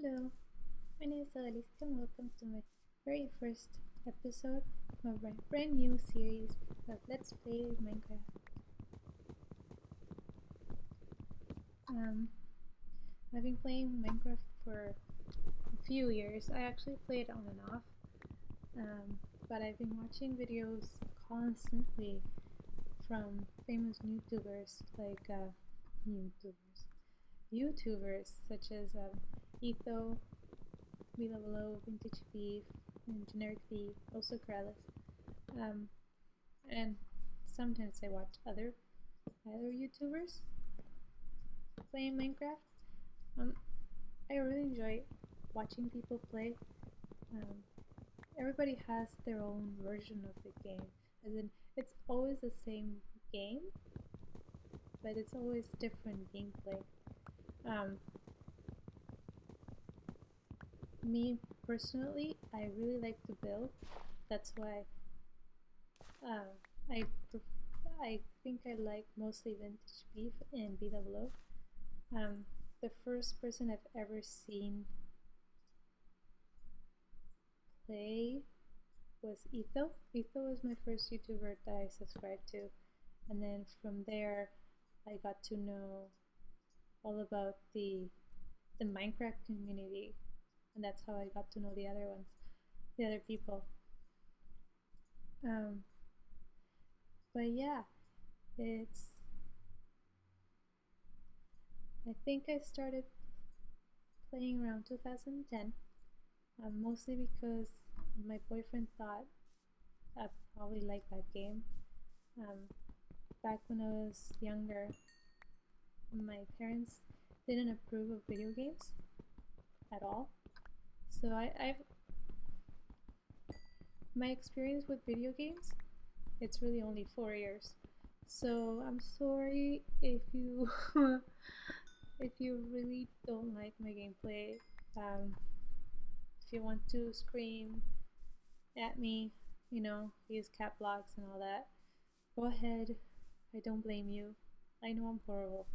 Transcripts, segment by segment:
Hello, my name is Odalisca and welcome to my very first episode of my brand new series of Let's Play Minecraft. I've been playing Minecraft for a few years. I actually play it on and off, but I've been watching videos constantly from famous YouTubers like YouTubers such as Etho, Below, Vintage Beef, and Generic Beef, also Krellis. And sometimes I watch other YouTubers playing Minecraft. I really enjoy watching people play. Um, Everybody has their own version of the game, as in it's always the same game, but it's always different gameplay. Me personally, I really like to build. That's why uh, I I think I like mostly Vintage Beef and BWO. The first person I've ever seen play was Etho. Etho was my first YouTuber that I subscribed to, and then from there I got to know all about the Minecraft community, and that's how I got to know the other ones, the other people. But yeah, it's I think I started playing around 2010, mostly because my boyfriend thought I probably like that game. Um, Back when I was younger, my parents didn't approve of video games at all. So I've my experience with video games, it's really only 4 years. So I'm sorry if you if you really don't like my gameplay. If you want to scream at me, use cap locks and all that, go ahead. I don't blame you. I know I'm horrible.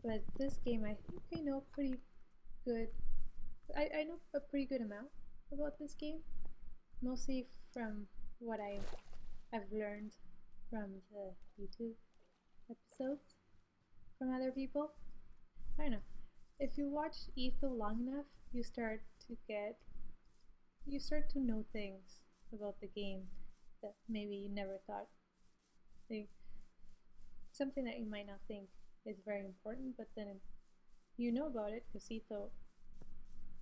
But this game, I think I know pretty good. I know a pretty good amount about this game, mostly from what I've learned from the YouTube episodes from other people. I don't know. If you watch Etho long enough, you start to know things about the game that maybe you never thought. Like, something that you might not think is very important, but then you know about it because Etho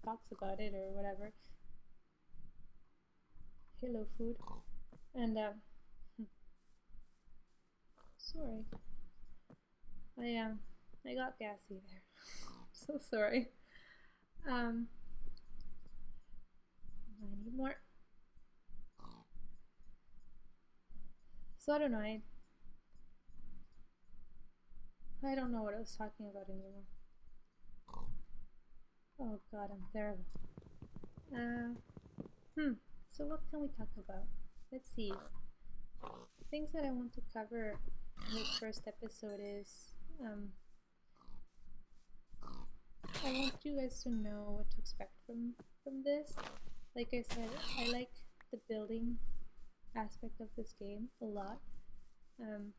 talks about it or whatever. Hello, food. And sorry, I got gassy there. So sorry. I need more. So I don't know. I don't know what I was talking about anymore. Oh God, I'm terrible. So what can we talk about? Let's see. Things that I want to cover in this first episode is I want you guys to know what to expect from this. Like I said, I like the building aspect of this game a lot. And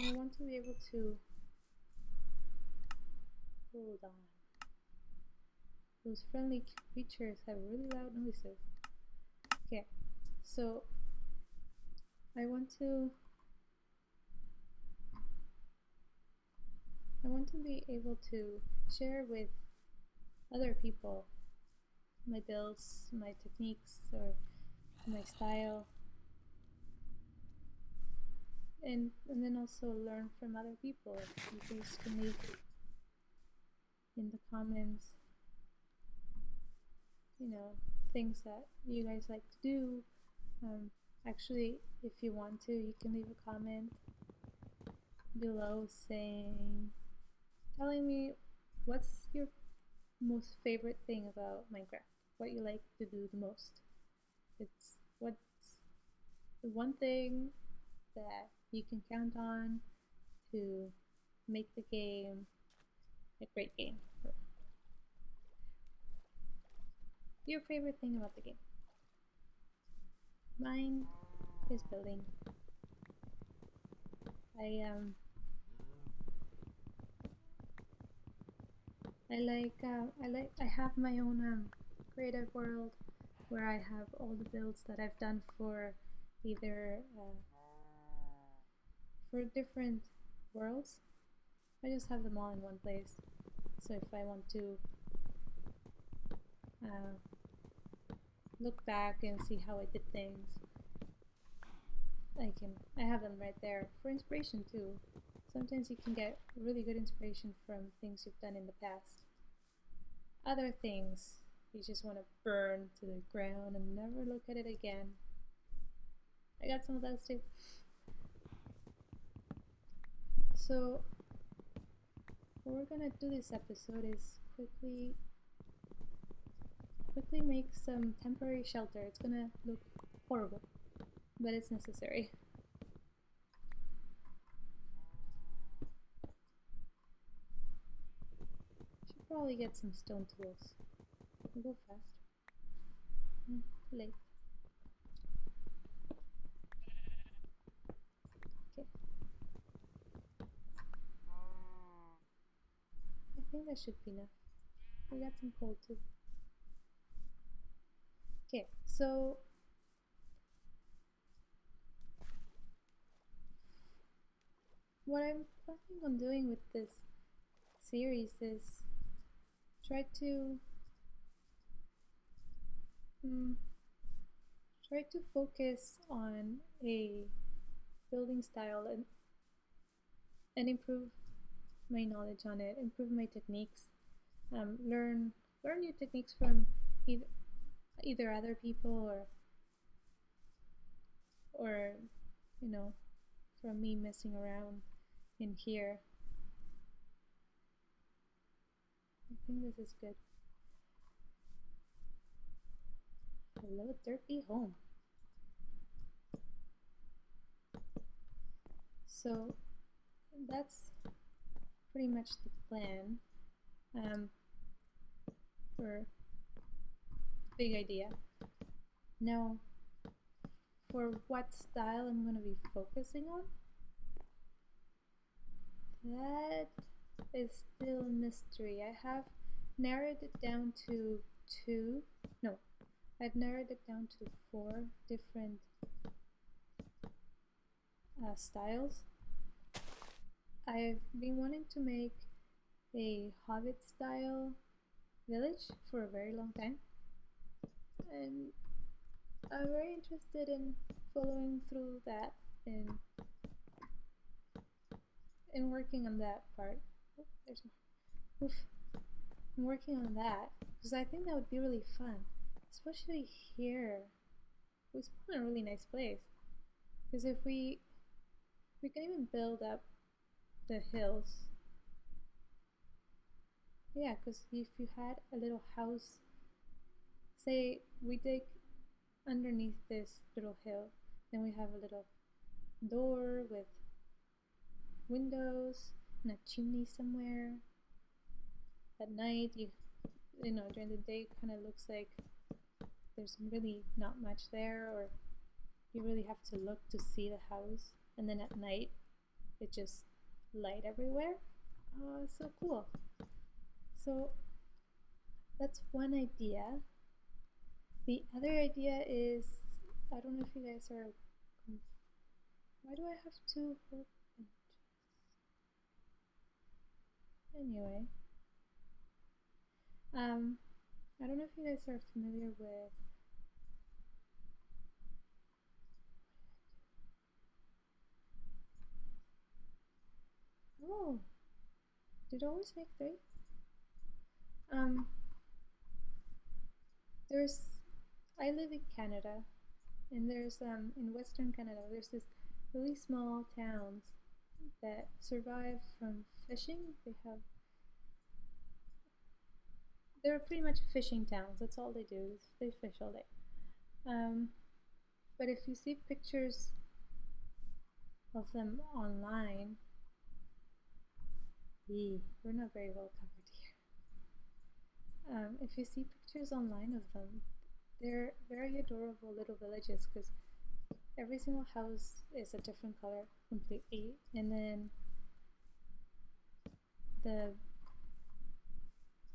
I want to be able to hold on. Those friendly creatures have really loud noises. Okay, so I want to be able to share with other people my builds, my techniques, or my style, and then also learn from other people. You guys can leave in the comments, things that you guys like to do. Actually, if you want to, you can leave a comment below telling me what's your most favorite thing about Minecraft, what you like to do the most. It's what's the one thing that you can count on to make the game a great game. Your favorite thing about the game? Mine is building. I have my own creative world where I have all the builds that I've done for either for different worlds. I just have them all in one place. So if I want to look back and see how I did things, I have them right there for inspiration too. Sometimes you can get really good inspiration from things you've done in the past. Other things you just want to burn to the ground and never look at it again. I got some of those too. So what we're gonna do this episode is quickly make some temporary shelter. It's gonna look horrible, but it's necessary. Should probably get some stone tools. We'll go fast. Too late. Okay. I think that should be enough. We got some coal too. Okay, so what I'm planning on doing with this series is try to focus on a building style and improve my knowledge on it, improve my techniques, learn new techniques from either other people or you know, from me messing around in here. I think this is good. Hello, Derpy home. So that's pretty much the plan for big idea. Now, for what style I'm going to be focusing on, that is still a mystery. I have narrowed it down to I've narrowed it down to 4 different styles. I've been wanting to make a Hobbit style village for a very long time, and I'm very interested in following through that and working on that part. Oh, there's more. Oof. I'm working on that because I think that would be really fun, especially here. We spawn in a really nice place because if we can even build up the hills. Yeah, because if you had a little house, say we dig underneath this little hill, then we have a little door with windows and a chimney somewhere. At night, you know, during the day, it kind of looks like there's really not much there, or you really have to look to see the house. And then at night, it just light everywhere. Oh, it's so cool. So that's one idea. The other idea is, I don't know if you guys are, why do I have 2 workbenches? Anyway, I don't know if you guys are familiar with oh, did it always make 3? There's, I live in Canada, and there's in Western Canada, there's this really small towns that survive from fishing. They're pretty much fishing towns. That's all they do. They fish all day. But if you see pictures of them online, We're not very well covered here. If you see pictures online of them, they're very adorable little villages because every single house is a different color completely, and then the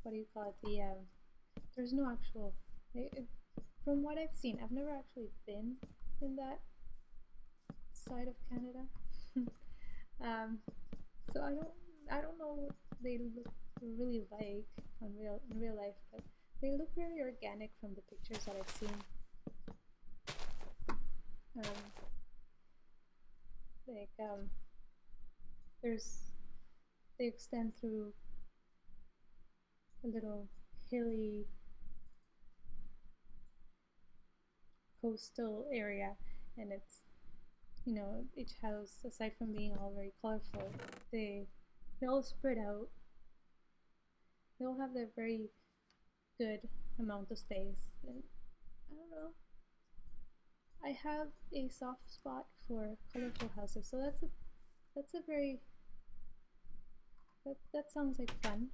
what do you call it? There's no actual. From what I've seen, I've never actually been in that side of Canada, um, so I don't know what they look really like in real life, but they look very organic from the pictures that I've seen. Um, there's they extend through a little hilly coastal area, and it's each house, aside from being all very colorful, they all spread out. They all have their very good amount of space, and I don't know. I have a soft spot for colorful houses, so that's a very that sounds like fun.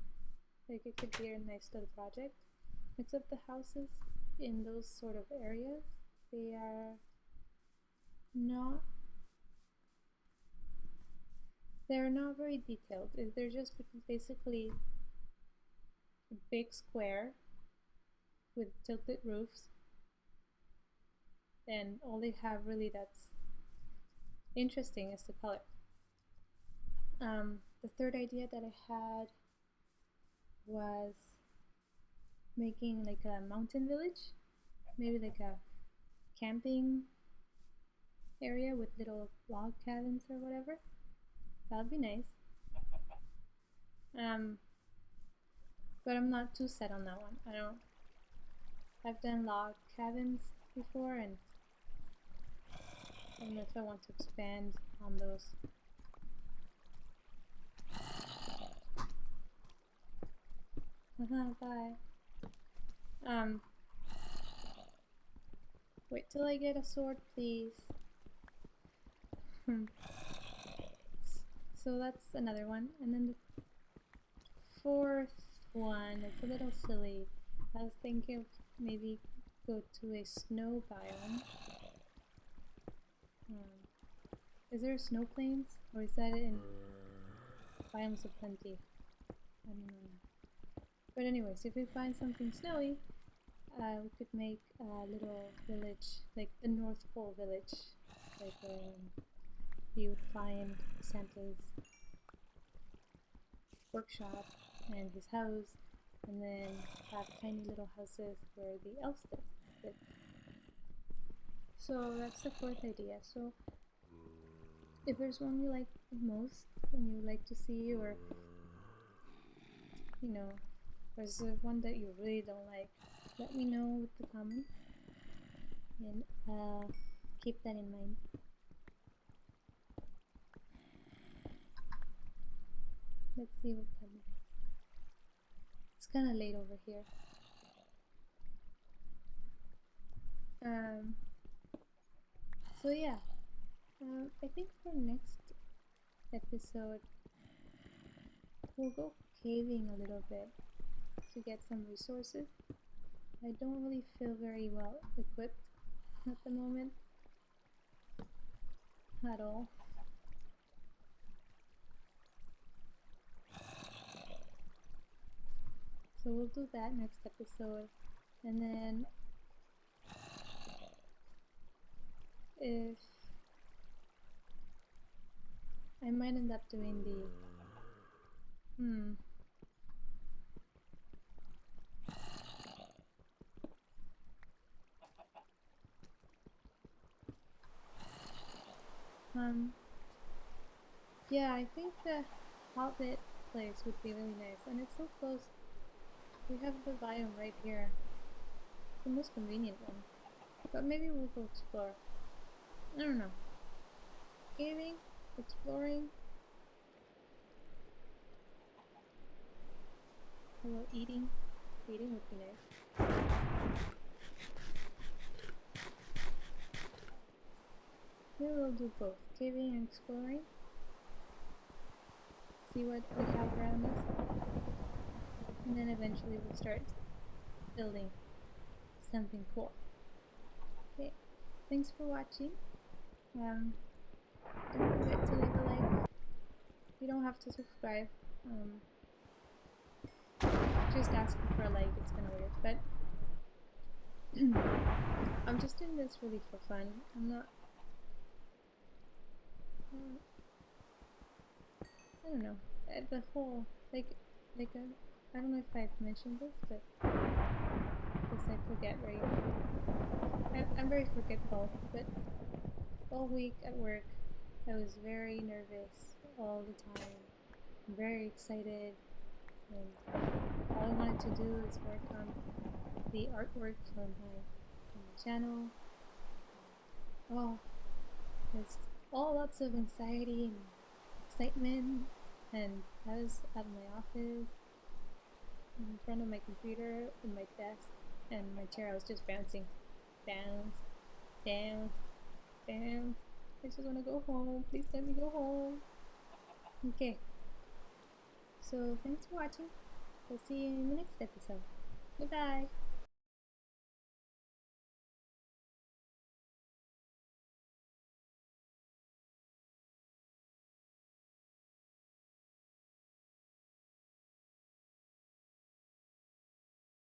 Like it could be a nice little project. Except the houses in those sort of areas, they are not they're not very detailed. They're just basically a big square with tilted roofs, and all they have really that's interesting is the color. The third idea that I had was making like a mountain village, maybe like a camping area with little log cabins or whatever. That would be nice. But I'm not too set on that one. I've done log cabins before, and I don't know if I want to expand on those. Bye. Wait till I get a sword, please. So that's another one, and then the fourth one, it's a little silly. I was thinking of maybe go to a snow biome. Is there snow plains, or is that in biomes of plenty? I don't know. But anyways, if we find something snowy, we could make a little village, like the North Pole village, like you would find Santa's workshop and his house, and then have tiny little houses where the elves live. So that's the fourth idea. So if there's one you like the most and you would like to see, or there's one that you really don't like, let me know with the comments, and keep that in mind. Let's see what time it is. It's kind of late over here. So yeah, I think for next episode we'll go caving a little bit to get some resources. I don't really feel very well equipped at the moment at all. So we'll do that next episode, and then if I might end up doing the yeah, I think the Hobbit place would be really nice, and it's so close. We have the biome right here, the most convenient one. But maybe we'll go explore. I don't know. Caving, exploring, a little eating. Eating would be nice. Maybe we'll do both, caving and exploring. see what we have around us, and then eventually we'll start building something cool. Okay, thanks for watching. Don't forget to leave a like. You don't have to subscribe. Just asking for a like, it's kind of weird, but I'm just doing this really for fun. I'm not. I don't know. The whole I don't know if I've mentioned this, but because I forget very. I'm very forgetful, but all week at work, I was very nervous all the time. I'm very excited, and all I wanted to do is work on the artwork for my channel. Oh, it's all lots of anxiety and excitement, and I was at my office in front of my computer and my desk and my chair. I was just bouncing, bounce, bounce, bounce. I just want to go home. Please let me go home. Okay, so thanks for watching. We'll see you in the next episode. Goodbye.